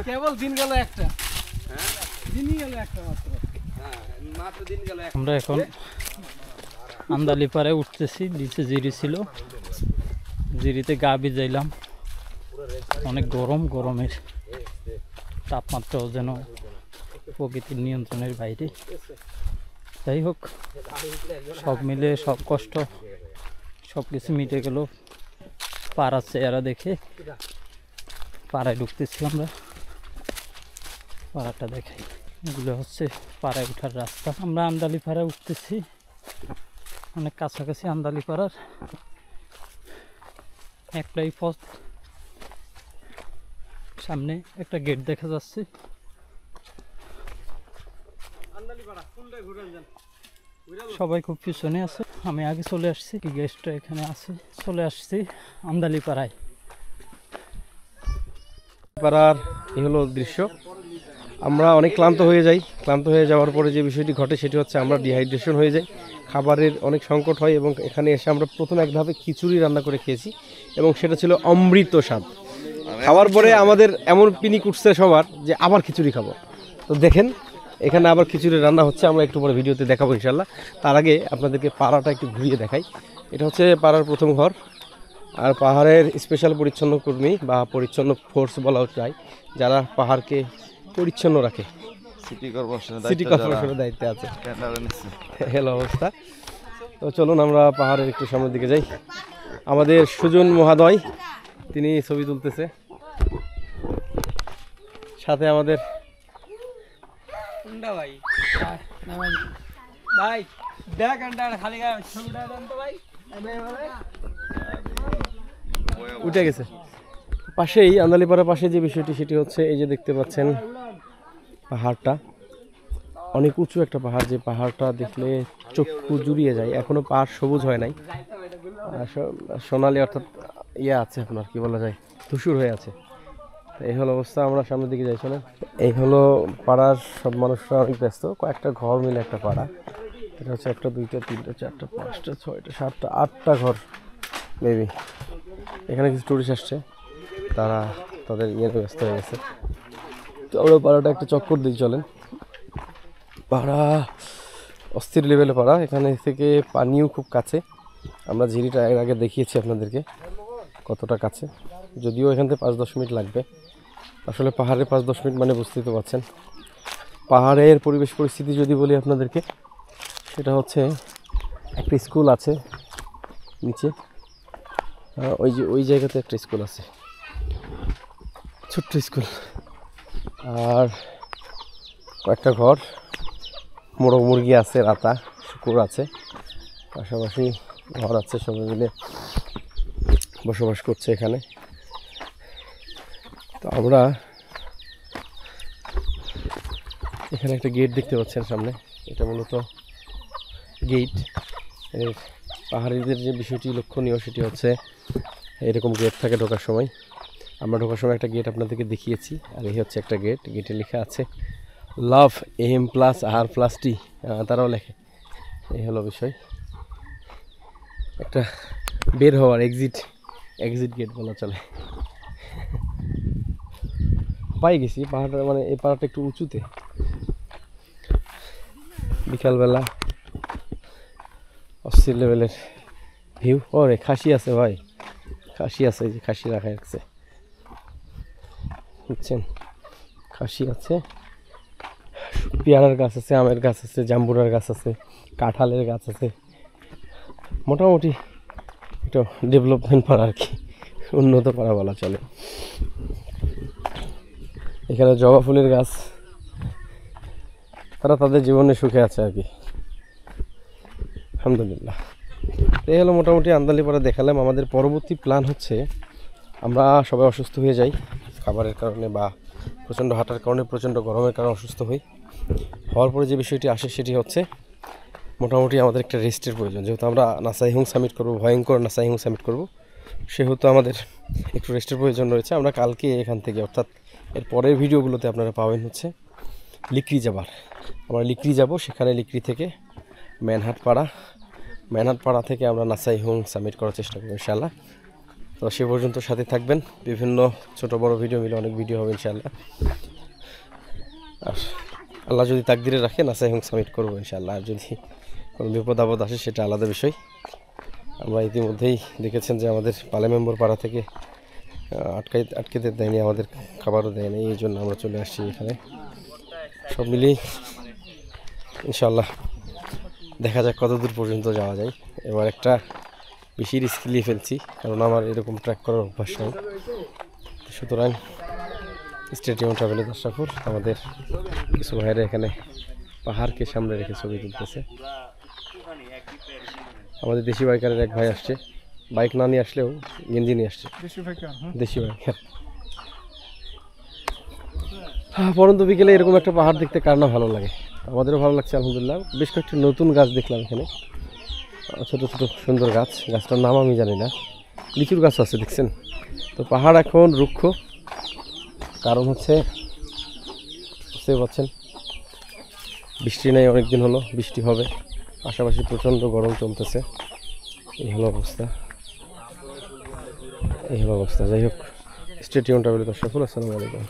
কেবল দিন গেল একটা, দিনই গেল একটা মাত্র। আমরা এখন আমদালি পাড়ে উঠতেছি। নিচে জিরি ছিল, জিরিতে গা ভিজাইলাম। অনেক গরম, গরমের তাপমাত্রাও যেন প্রকৃতির নিয়ন্ত্রণের বাইরে। যাই হোক, সব মিলে সব কষ্ট সব কিছু মিটে গেল পাড়ার চেহারা দেখে। পাড়ায় ঢুকতেছি আমরা, পাড়াটা দেখাই। এগুলো হচ্ছে পাড়ায় ওঠার রাস্তা। আমরা আমদালি পাড়ায় উঠতেছি, অনেক কাছাকাছি আমদালি পাড়ার। একটাই পথ, সামনে একটা গেট দেখা যাচ্ছে। সবাই খুব পিছনে আছে, আমি আগে চলে আসছি। গেস্টটা এখানে আছে, চলে আসছি আমদালি পাড়ায়। পাড়ার এই হলো দৃশ্য। আমরা অনেক ক্লান্ত হয়ে যাই। ক্লান্ত হয়ে যাওয়ার পরে যে বিষয়টি ঘটে সেটি হচ্ছে আমরা ডিহাইড্রেশন হয়ে যাই, খাবারের অনেক সংকট হয়। এবং এখানে এসে আমরা প্রথম এক ধাপে খিচুড়ি রান্না করে খেয়েছি এবং সেটা ছিল অমৃত স্বাদ। খাওয়ার পরে আমাদের এমন পিনিক উঠছে সবার যে আবার খিচুড়ি খাবো। তো দেখেন এখানে আবার খিচুড়ি রান্না হচ্ছে, আমরা একটু পরে ভিডিওতে দেখাবো ইনশাল্লাহ। তার আগে আপনাদেরকে পাড়াটা একটু ঘুরিয়ে দেখাই। এটা হচ্ছে পাড়ার প্রথম ঘর। আর পাহাড়ের স্পেশাল পরিচ্ছন্ন কর্মী বা পরিচ্ছন্ন ফোর্স বলা যায়, যারা পাহাড়কে পরিচ্ছন্ন রাখে। সিটি কর্পোরেশনের দায়িত্বে আছে। হেলো অবস্থা। তো চলুন আমরা পাহাড়ের একটু সামনের দিকে যাই। আমাদের সুজন মহাদয় তিনি ছবি তুলতেছে, সাথে আমাদের ভাই ভাই দেখ খালি ভাই উঠে গেছে। পাশেই আন্দালিপাড়ার পাশে যে বিষয়টি সেটি হচ্ছে এই যে দেখতে পাচ্ছেন পাহাড়টা, অনেক উঁচু একটা পাহাড়। যে পাহাড়টা দেখলে চক্ষু জুড়িয়ে যায়। এখনো পাহাড় সবুজ হয় নাই, সোনালি অর্থাৎ ইয়ে আছে, আপনার কি বলা যায়, ধূসর হয়ে আছে। এই হলো অবস্থা। আমরা সামনের দিকে যাই, চলেন। এই হলো পাড়ার সব মানুষরা অনেক ব্যস্ত। কয়েকটা ঘর মিলে একটা পাড়া। এটা হচ্ছে 1, 2, 3, 4, 5, 6, 7, 8টা ঘর মেবি। এখানে কিছু টুরিস্ট আসছে, তারা তাদের ইয়েতে ব্যস্ত হয়ে গেছে। তো আমরা পাড়াটা একটা চক্কর দিই, চলেন। পাড়া অস্থির লেভেলে পাড়া। এখানে থেকে পানিও খুব কাছে। আমরা ঝিরিটা এর আগে দেখিয়েছি আপনাদেরকে কতটা কাছে, যদিও এখান থেকে 5-10 মিনিট লাগবে। আসলে পাহাড়ে 5-10 মিনিট মানে বুঝতেই তো পারছেন। পাহাড়ের পরিবেশ পরিস্থিতি যদি বলি আপনাদেরকে, সেটা হচ্ছে একটা স্কুল আছে নিচে, ওই জায়গাতে একটা স্কুল আছে, ছোট্ট স্কুল। আর কয়েকটা ঘর, মোরগ মুরগি আছে, রাতা শুকুর আছে, পাশাপাশি ঘর আছে। সবাই মিলে বসবাস করছে এখানে। তো আমরা এখানে একটা গেট দেখতে পাচ্ছেন সামনে। এটা মূলত গেট। এর পাহাড়িদের যে বিষয়টি লক্ষণীয় সেটি হচ্ছে এরকম গেট থাকে ঢোকার সময়। আমরা ঢোকার সময় একটা গেট আপনাদেরকে দেখিয়েছি। আর এই হচ্ছে একটা গেট, গেটে লেখা আছে লাভ AM+R+T, তারাও লেখে। এই হলো বিষয়। একটা বের হওয়ার এক্সিট গেট বলা চলে। পাই গেছি পাহাড়টা, মানে এই পাহাড়টা একটু উঁচুতে। বিকালবেলা অস্থির লেভেলের ভিউ। ওরে খাসি আছে ভাই, খাসি আছে, এই যে খাসি রাখা আছে, বুঝছেন, খাসি আছে। পেয়ারার গাছ আছে, আমের গাছ আছে, জাম্বুরার গাছ আছে, কাঁঠালের গাছ আছে। মোটামুটি একটু ডেভেলপমেন্ট পাড়া আর কি, উন্নত পাড়া বলা চলে। এখানে জবা ফুলের গাছ, তারা তাদের জীবনে সুখে আছে আর কি, আলহামদুলিল্লাহ। এই হলো মোটামুটি আন্দালিপাড়া দেখালাম। আমাদের পরবর্তী প্ল্যান হচ্ছে আমরা সবাই অসুস্থ হয়ে যাই খাবারের কারণে বা প্রচণ্ড হাঁটার কারণে, প্রচণ্ড গরমের কারণে অসুস্থ হই। হওয়ার পরে যে বিষয়টি আসে সেটি হচ্ছে মোটামুটি আমাদের একটা রেস্টের প্রয়োজন। যেহেতু আমরা নাসাইহুং সামিট করব, ভয়ঙ্কর নাসাইহুং সামিট করব, সেহেতু আমাদের একটু রেস্টের প্রয়োজন রয়েছে। আমরা কালকে এখান থেকে, অর্থাৎ এর পরের ভিডিওগুলোতে আপনারা পাবেন হচ্ছে লিকরি যাবার। আমরা লিকরি যাব, সেখানে লিকরি থেকে ম্যানহাট পাড়া থেকে আমরা নাসাইহুং সামিট করার চেষ্টা করব ইনশাআল্লাহ। তো সে পর্যন্ত সাথে থাকবেন, বিভিন্ন ছোট বড় ভিডিও মিলে অনেক ভিডিও হবে ইনশাআল্লাহ। আর আল্লাহ যদি তাকদিরে রাখে নাসাইহুং সামিট করবো ইনশাআল্লাহ। আর যদি কোনো বিপদ আপদ আসে সেটা আলাদা বিষয়। আমরা ইতিমধ্যেই দেখেছেন যে আমাদের পালে মেম্বর পাড়া থেকে আটকেতে দেয়নি, আমাদের খাবারও দেয়নি, এই জন্য আমরা চলে আসছি এখানে। সব মিলিয়ে ইনশাআল্লাহ দেখা যাক কত দূর পর্যন্ত যাওয়া যায়। এবার একটা বেশি রিস্ক নিয়ে ফেলছি, কারণ আমার এরকম ট্র্যাক করার অভ্যাস নেই। সুতরাং স্টেডিয়াম ট্রাভেলের দর্শকপুর আমাদের কিছু ভাইরা এখানে পাহাড়কে সামনে রেখে ছবি তুলতেছে। আমাদের দেশি বাইকারের এক ভাই আসছে, বাইক না নিয়ে আসলেও গেঞ্জি নিয়ে আসছে, দেশি বাইকার। পরন্ত বিকেলে এরকম একটা পাহাড় দেখতে কার না ভালো লাগে, আমাদেরও ভালো লাগছে আলহামদুলিল্লাহ। বেশ কয়েকটি নতুন গাছ দেখলাম এখানে, ছোট ছোট সুন্দর গাছ। গাছটার নাম আমি জানি না, লিচুর গাছ আছে দেখছেন। তো পাহাড় এখন রুক্ষ, কারণ হচ্ছে বুঝতে পারছেন বৃষ্টি নেই, অনেকদিন হলো, বৃষ্টি হবে, পাশাপাশি প্রচণ্ড গরম চলতেছে। এই হলো অবস্থা। যাই হোক, স্টেডিয়াম ট্রাভেলের দর্শক, আসসালামু আলাইকুম।